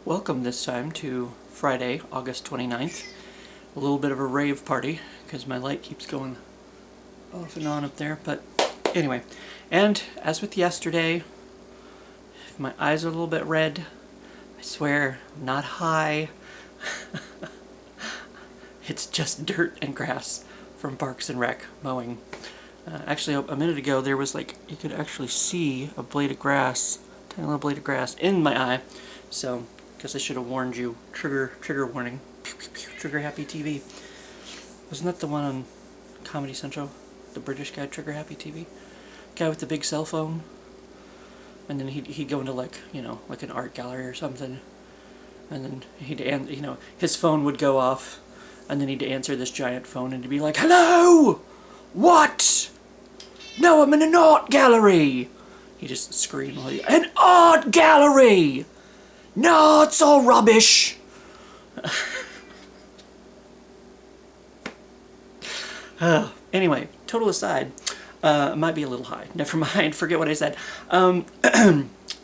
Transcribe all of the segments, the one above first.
Welcome this time to Friday, August 29th. A little bit of a rave party because my light keeps going off and on up there, but anyway. And as with yesterday, if my eyes are a little bit red, I swear I'm not high. It's just dirt and grass from Parks and Rec mowing. Actually, a minute ago there was you could actually see a blade of grass, tiny little blade of grass in my eye. So, guess I should have warned you. Trigger warning. Pew, pew, pew, trigger happy TV. Wasn't that the one on Comedy Central? The British guy, Trigger Happy TV? Guy with the big cell phone? And then he'd go into like an art gallery or something. And then his phone would go off. And then he'd answer this giant phone and he'd be like, "Hello! What? No, I'm in an art gallery!" He just screamed, "An art gallery! No, it's all rubbish!" Anyway, total aside, might be a little high. Never mind, forget what I said.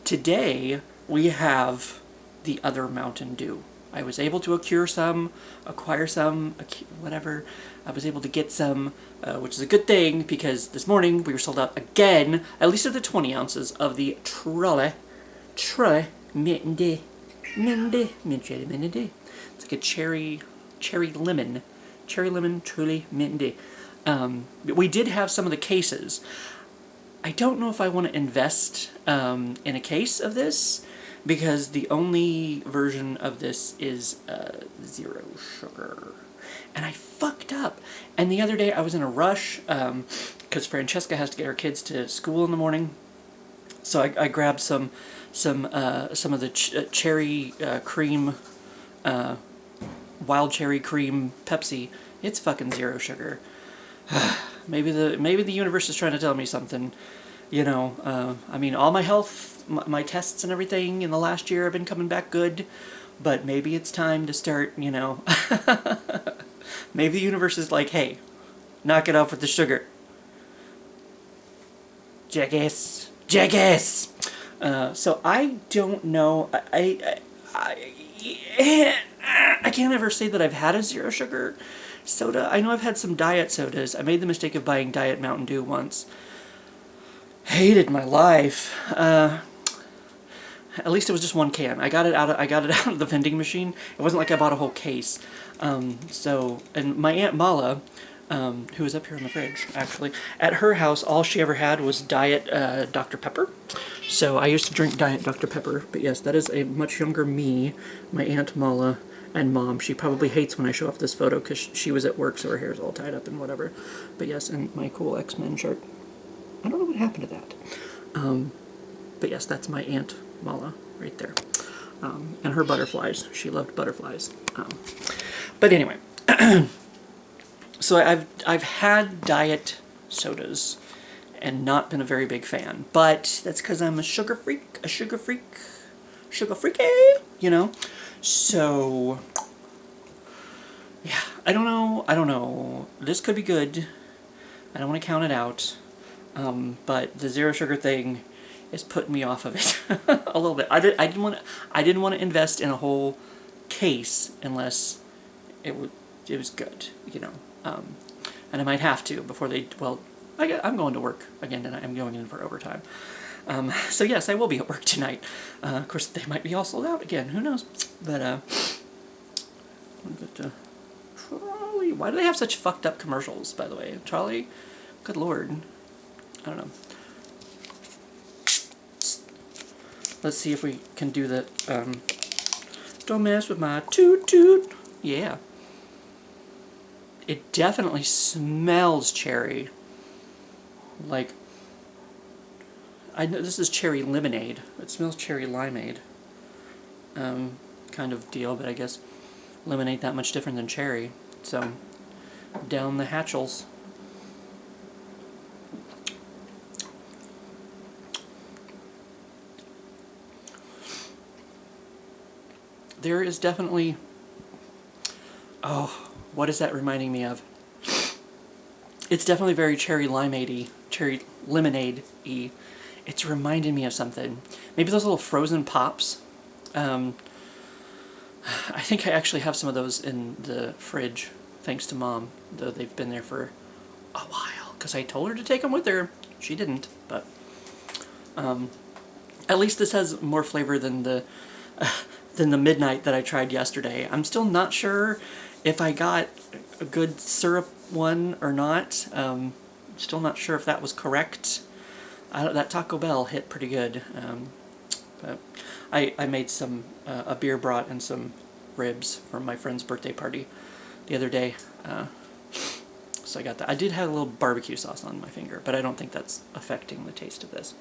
Today, we have the other Mountain Dew. I was able to acquire some, whatever. I was able to get some, which is a good thing, because this morning we were sold out again, at least of the 20 ounces of the Trolli Mint. It's like a cherry lemon Trolli Mint. We did have some of the cases. I don't know if I want to invest in a case of this, because the only version of this is 0 sugar. And I fucked up. And the other day I was in a rush, because Francesca has to get her kids to school in the morning. So I grabbed some of the cherry cream, wild cherry cream Pepsi. It's fucking 0 sugar. Maybe the universe is trying to tell me something. I mean, all my health, my tests and everything in the last year have been coming back good, but maybe it's time to start, maybe the universe is like, "Hey, knock it off with the sugar. Jackass. So I don't know, I can't ever say that I've had a 0 sugar soda. I know I've had some diet sodas. I made the mistake of buying Diet Mountain Dew once. Hated my life. At least it was just one can. I got it out of the vending machine. It wasn't like I bought a whole case. And my Aunt Mala, who is up here in the fridge, actually, at her house, all she ever had was Diet Dr. Pepper. So I used to drink Diet Dr. Pepper. But yes, that is a much younger me, my Aunt Mala, and Mom. She probably hates when I show off this photo because she was at work, so her hair's all tied up and whatever. But yes, and my cool X-Men shirt. I don't know what happened to that. But yes, that's my Aunt Mala right there. And her butterflies. She loved butterflies. But anyway, so I've had diet sodas and not been a very big fan. But that's because I'm a sugar freaky, So yeah, I don't know. This could be good. I don't want to count it out. But the 0 sugar thing is putting me off of it a little bit. I didn't want to invest in a whole case unless it was good, and I might have to before I'm going to work again tonight. I'm going in for overtime. So yes, I will be at work tonight. Of course, they might be all sold out again. Who knows? But Trolli. Why do they have such fucked up commercials? By the way, Trolli. Good lord. I don't know. Let's see if we can do the, "Don't mess with my toot." Yeah. It definitely smells cherry. Like, I know this is cherry lemonade. It smells cherry limeade. Kind of deal, but I guess lemon ain't that much different than cherry. So, down the hatchels. There is definitely... Oh, what is that reminding me of? It's definitely very cherry limeade-y, cherry lemonade-y. It's reminding me of something. Maybe those little frozen pops. I think I actually have some of those in the fridge, thanks to Mom, though they've been there for a while, because I told her to take them with her. She didn't, but at least this has more flavor than the midnight that I tried yesterday. I'm still not sure if I got a good syrup one or not. Still not sure if that was correct. That Taco Bell hit pretty good. But I made some a beer brat and some ribs from my friend's birthday party the other day. So I got that. I did have a little barbecue sauce on my finger, but I don't think that's affecting the taste of this.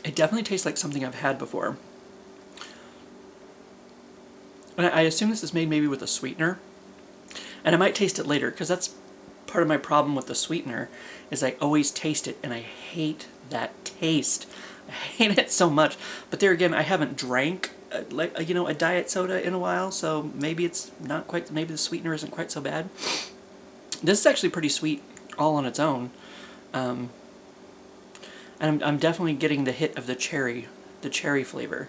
It definitely tastes like something I've had before. And I assume this is made maybe with a sweetener. And I might taste it later, because that's part of my problem with the sweetener, is I always taste it, and I hate that taste. I hate it so much. But there again, I haven't drank a diet soda in a while, so maybe it's not quite, maybe the sweetener isn't quite so bad. This is actually pretty sweet all on its own. And I'm definitely getting the hit of the cherry. The cherry flavor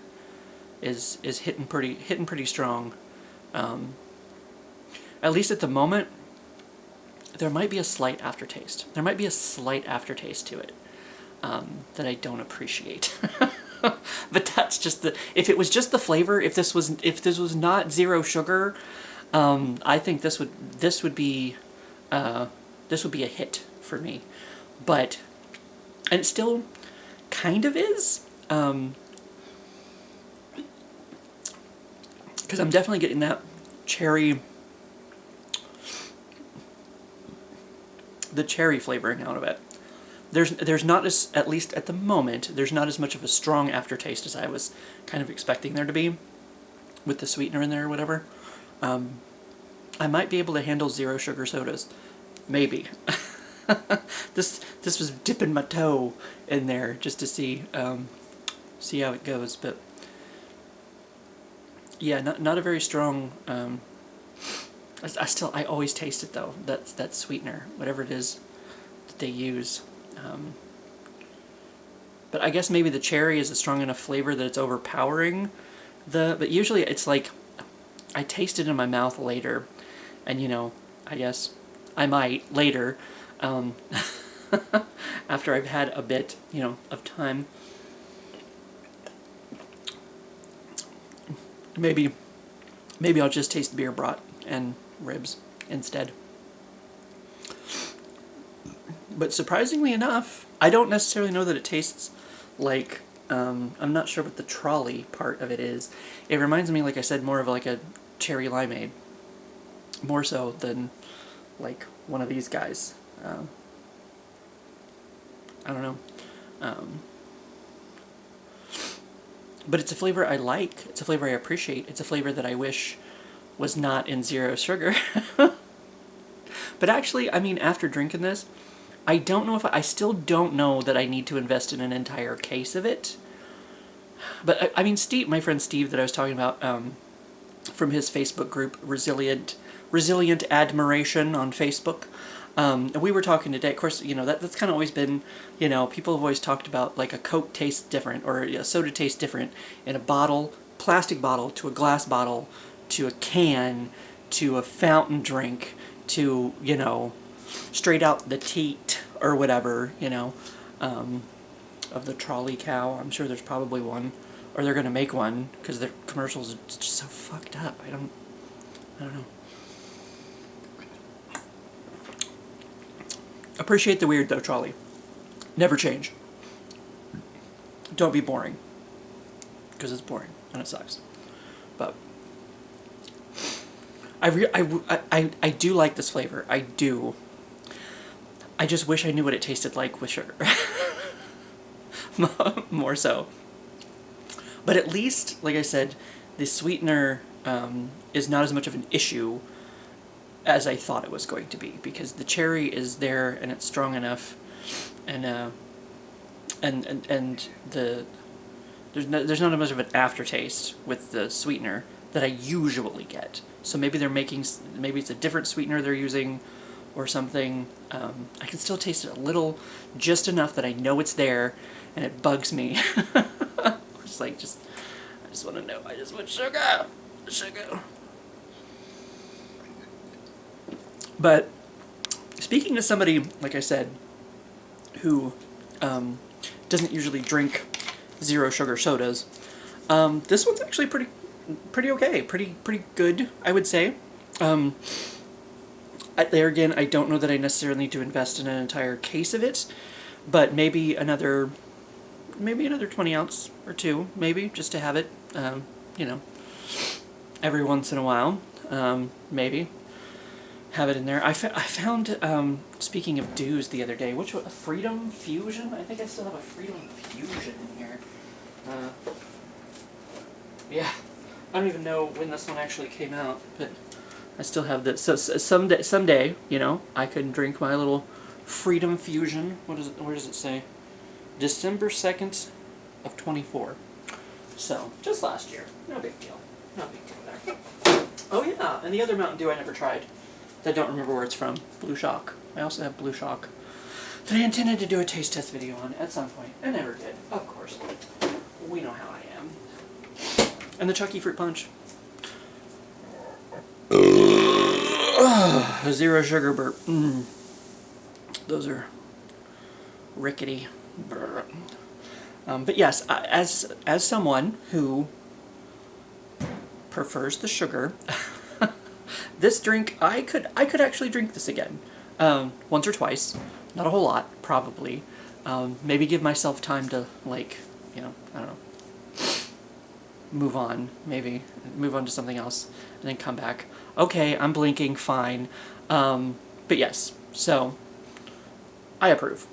is hitting pretty strong. At least at the moment, there might be a slight aftertaste. There might be a slight aftertaste to it that I don't appreciate. But that's just if it was just the flavor, if this was not zero sugar, I think this would be a hit for me. But and it still kind of is, because I'm definitely getting that cherry, the cherry flavoring out of it. There's not as, at least at the moment, there's not as much of a strong aftertaste as I was kind of expecting there to be with the sweetener in there or whatever. I might be able to handle zero sugar sodas. Maybe. This was dipping my toe in there just to see how it goes, but yeah, not a very strong. I always taste it though. That sweetener, whatever it is that they use. But I guess maybe the cherry is a strong enough flavor that it's overpowering but usually it's like I taste it in my mouth later, and I guess I might later, after I've had a bit, of time. Maybe I'll just taste beer brat and ribs instead. But surprisingly enough, I don't necessarily know that it tastes like, I'm not sure what the Trolli part of it is. It reminds me, like I said, more of like a cherry limeade. More so than like one of these guys. I don't know. But it's a flavor I like. It's a flavor I appreciate. It's a flavor that I wish was not in zero sugar. But actually, I mean, after drinking this, I don't know if I still don't know that I need to invest in an entire case of it. But I mean, Steve, my friend Steve that I was talking about, from his Facebook group, Resilient Admiration on Facebook, we were talking today. Of course, that's kind of always been, people have always talked about like a Coke tastes different or a soda tastes different in a bottle, plastic bottle, to a glass bottle, to a can, to a fountain drink, to, straight out the teat or whatever, of the Trolli cow. I'm sure there's probably one, or they're gonna make one because their commercials are just so fucked up. I don't know. Appreciate the weird though, Trolli. Never change. Don't be boring, because it's boring and it sucks. But I do like this flavor. I do. I just wish I knew what it tasted like with sugar. More so. But at least, like I said, the sweetener is not as much of an issue as I thought it was going to be, because the cherry is there and it's strong enough, and there's not much of an aftertaste with the sweetener that I usually get. So maybe maybe it's a different sweetener they're using or something. I can still taste it a little, just enough that I know it's there, and it bugs me. Just like, I just want to know. I just want sugar. Sugar. But speaking to somebody, like I said, who doesn't usually drink zero sugar sodas, this one's actually pretty okay, pretty good, I would say. There again, I don't know that I necessarily need to invest in an entire case of it, but maybe another 20 ounce or two, maybe, just to have it, you know, every once in a while, maybe. Have it in there. I found, speaking of dews the other day, which one? A Freedom Fusion? I think I still have a Freedom Fusion in here. Yeah. I don't even know when this one actually came out, but I still have this. So someday, you know, I could drink my little Freedom Fusion. Where does it say? December 2nd of 24. So, just last year. No big deal. No big deal there. Oh yeah, and the other Mountain Dew I never tried. I don't remember where it's from. Blue Shock. I also have Blue Shock that I intended to do a taste test video on at some point. I never did. Of course. We know how I am. And the Chucky Fruit Punch. Zero sugar burp. Those are rickety. But yes, as someone who prefers the sugar, this drink, I could actually drink this again, once or twice, not a whole lot, probably. Maybe give myself time to, like, you know, I don't know, move on, maybe move on to something else, and then come back. Okay, I'm blinking, fine. But yes, so I approve.